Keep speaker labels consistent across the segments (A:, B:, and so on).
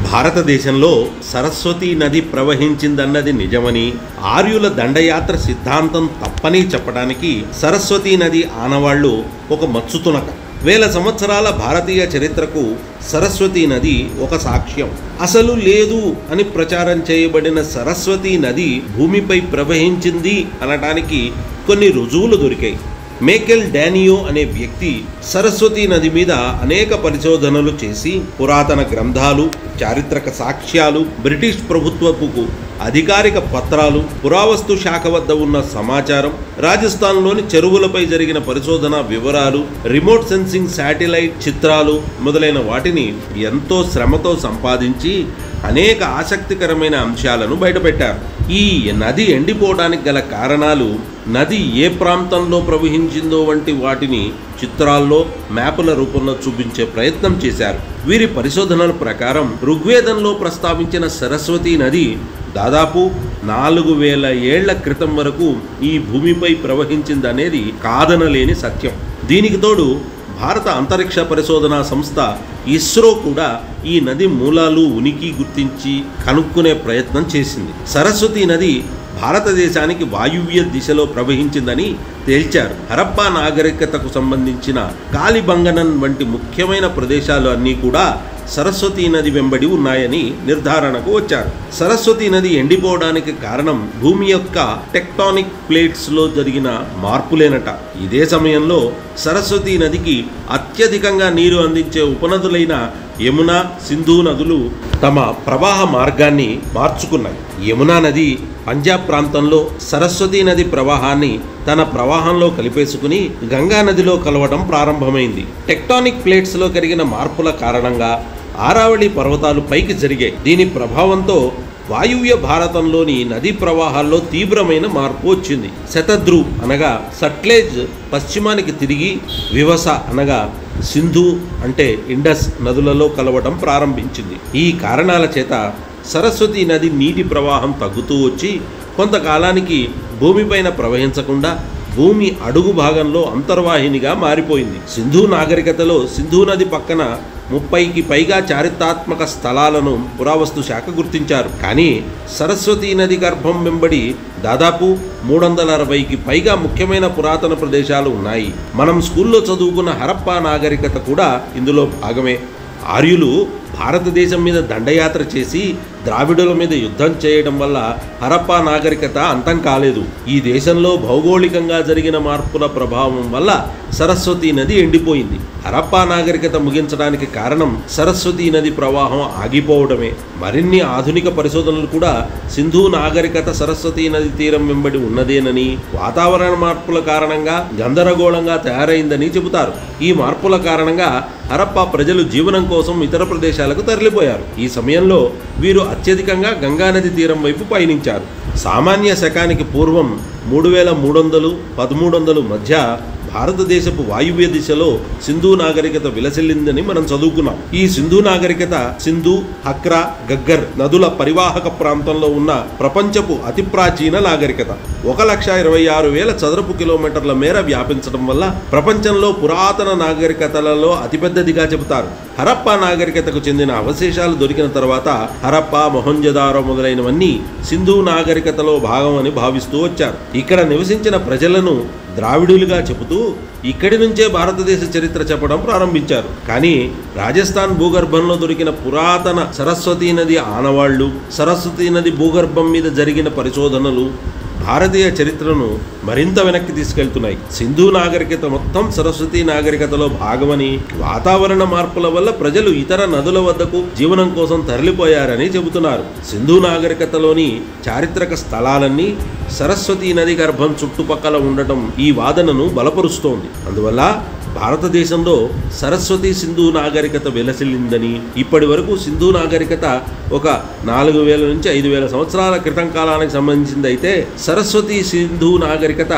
A: భారతదేశంలో సరస్వతీ నది ప్రవహించిందన్నది నిజమని, ఆర్యుల దండయాత్ర సిద్ధాంతం తప్పని చెప్పడానికి సరస్వతీ నది ఆనవాళ్లు ఒక మచ్చుతునక. వేల సంవత్సరాల భారతీయ చరిత్రకు సరస్వతీ నది ఒక సాక్ష్యం. అసలు లేదు అని ప్రచారం చేయబడిన సరస్వతీ నది భూమిపై ప్రవహించింది అనడానికి కొన్ని రుజువులు దొరికాయి. మేకెల్ డానియో అనే వ్యక్తి సరస్వతీ నది మీద అనేక పరిశోధనలు చేసి పురాతన గ్రంథాలు, చారిత్రక సాక్ష్యాలు, బ్రిటిష్ ప్రభుత్వపు అధికారిక పత్రాలు, పురావస్తు శాఖ వద్ద ఉన్న సమాచారం, రాజస్థాన్లోని చెరువులపై జరిగిన పరిశోధన వివరాలు, రిమోట్ సెన్సింగ్ శాటిలైట్ చిత్రాలు మొదలైన వాటిని ఎంతో శ్రమతో సంపాదించి అనేక ఆసక్తికరమైన అంశాలను బయటపెట్టారు. ఈ నది ఎండిపోవడానికి గల కారణాలు, నది ఏ ప్రాంతంలో ప్రవహించిందో వంటి వాటిని చిత్రాల్లో, మ్యాపుల రూపంలో చూపించే ప్రయత్నం చేశారు. వీరి పరిశోధనల ప్రకారం ఋగ్వేదంలో ప్రస్తావించిన సరస్వతీ నది దాదాపు 4000 ఏళ్ల క్రితం వరకు ఈ భూమిపై ప్రవహించిందనేది కాదనలేని సత్యం. దీనికి తోడు భారత అంతరిక్ష పరిశోధనా సంస్థ ఇస్రో కూడా ఈ నది మూలాలు, ఉనికి గుర్తించి కనుక్కునే ప్రయత్నం చేసింది. సరస్వతీ నది భారతదేశానికి వాయువ్య దిశలో ప్రవహించిందని తేల్చారు. హరప్పా నాగరికతకు సంబంధించిన కాలిబంగనన్ వంటి ముఖ్యమైన ప్రదేశాలు అన్నీ కూడా సరస్వతీ నది వెంబడి ఉన్నాయని నిర్ధారణకు వచ్చారు. సరస్వతీ నది ఎండిపోవడానికి కారణం భూమి యొక్క టెక్టానిక్ ప్లేట్స్లో జరిగిన మార్పులేనట. ఇదే సమయంలో సరస్వతీ నదికి అత్యధికంగా నీరు అందించే ఉపనదులైన యమునా, సింధు నదులు తమ ప్రవాహ మార్గాన్ని మార్చుకున్నాయి. యమునా నది పంజాబ్ ప్రాంతంలో సరస్వతీ నది ప్రవాహాన్ని తన ప్రవాహంలో కలిపేసుకుని గంగా నదిలో కలవడం ప్రారంభమైంది. టెక్టానిక్ ప్లేట్స్లో కలిగిన మార్పుల కారణంగా ఆరావళి పర్వతాలు పైకి జరిగాయి. దీని ప్రభావంతో వాయువ్య భారతంలోని నదీ ప్రవాహాల్లో తీవ్రమైన మార్పు వచ్చింది. శతద్రు అనగా సట్లెజ్ పశ్చిమానికి తిరిగి వివస అనగా సింధు అంటే ఇండస్ నదులలో కలవడం ప్రారంభించింది. ఈ కారణాల చేత సరస్వతీ నది నీటి ప్రవాహం తగ్గుతూ వచ్చి కొంతకాలానికి భూమిపైన ప్రవహించకుండా భూమి అడుగు భాగంలో అంతర్వాహినిగా మారిపోయింది. సింధు నాగరికతలో సింధు నది పక్కన 30కి పైగా చారిత్రాత్మక స్థలాలను పురావస్తు శాఖ గుర్తించారు. కానీ సరస్వతీ నది గర్భం వెంబడి దాదాపు 360కి పైగా ముఖ్యమైన పురాతన ప్రదేశాలు ఉన్నాయి. మనం స్కూల్లో చదువుకున్న హరప్పా నాగరికత కూడా ఇందులో భాగమే. ఆర్యులు భారతదేశం మీద దండయాత్ర చేసి ద్రావిడుల మీద యుద్ధం చేయడం వల్ల హరప్పా నాగరికత అంతం కాలేదు. ఈ దేశంలో భౌగోళికంగా జరిగిన మార్పుల ప్రభావం వల్ల సరస్వతీ నది ఎండిపోయింది. హరప్పా నాగరికత ముగించడానికి కారణం సరస్వతీ నది ప్రవాహం ఆగిపోవడమే. మరిన్ని ఆధునిక పరిశోధనలు కూడా సింధు నాగరికత సరస్వతీ నది తీరం వెంబడి ఉన్నదేనని, వాతావరణ మార్పుల కారణంగా గందరగోళంగా తయారైందని చెబుతారు. ఈ మార్పుల కారణంగా హరప్పా ప్రజలు జీవనం కోసం ఇతర ప్రదేశాలకు తరలిపోయారు. ఈ సమయంలో వీరు అత్యధికంగా గంగానది తీరం వైపు పయనించారు. సామాన్య శకానికి పూర్వం 3300-1300 మధ్య భారతదేశపు వాయువ్య దిశలో సింధు నాగరికత విలసిల్లిందని మనం చదువుకున్నాం. ఈ సింధు నాగరికత సింధు, హక్రా, గగ్గర్ నదుల పరివాహక ప్రాంతంలో ఉన్న ప్రపంచపు అతి ప్రాచీన నాగరికత. 1,26,000 చదరపు కిలోమీటర్ల మేర వ్యాపించడం వల్ల ప్రపంచంలో పురాతన నాగరికతలలో అతిపెద్దదిగా చెబుతారు. హరప్పా నాగరికతకు చెందిన అవశేషాలు దొరికిన తర్వాత హరప్పా, మొహంజదారో మొదలైనవన్నీ సింధు నాగరికతలో భాగమని భావిస్తూ వచ్చారు. ఇక్కడ నివసించిన ప్రజలను ద్రావిడులుగా చెబుతూ ఇక్కడి నుంచే భారతదేశ చరిత్ర చెప్పడం ప్రారంభించారు. కానీ రాజస్థాన్ భూగర్భంలో దొరికిన పురాతన సరస్వతీ నది ఆనవాళ్లు, సరస్వతీ నది భూగర్భం మీద జరిగిన పరిశోధనలు భారతీయ చరిత్రను మరింత వెనక్కి తీసుకెళ్తున్నాయి. సింధు నాగరికత మొత్తం సరస్వతీ నాగరికతలో భాగమని, వాతావరణ మార్పుల వల్ల ప్రజలు ఇతర నదుల వద్దకు జీవనం కోసం తరలిపోయారని చెబుతున్నారు. సింధు నాగరికతలోని చారిత్రక స్థలాలన్నీ సరస్వతీ నది గర్భం చుట్టుపక్కల ఉండటం ఈ వాదనను బలపరుస్తోంది. అందువల్ల భారతదేశంలో సరస్వతి సింధు నాగరికత విలసిల్లిందని, ఇప్పటి వరకు సింధు నాగరికత ఒక 4000 నుంచి 5000 సంవత్సరాల క్రితం కాలానికి సంబంధించింది అయితే సరస్వతి సింధు నాగరికత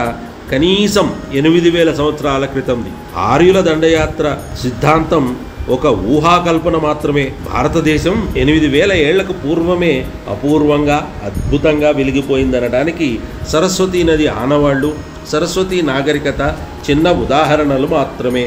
A: కనీసం 8000 సంవత్సరాల క్రితంది. ఆర్యుల దండయాత్ర సిద్ధాంతం ఒక ఊహాకల్పన మాత్రమే. భారతదేశం 8000 ఏళ్లకు పూర్వమే అపూర్వంగా, అద్భుతంగా వెలిగిపోయిందనడానికి సరస్వతీ నది ఆనవాళ్లు, సరస్వతి నాగరికత చిన్న ఉదాహరణలు మాత్రమే.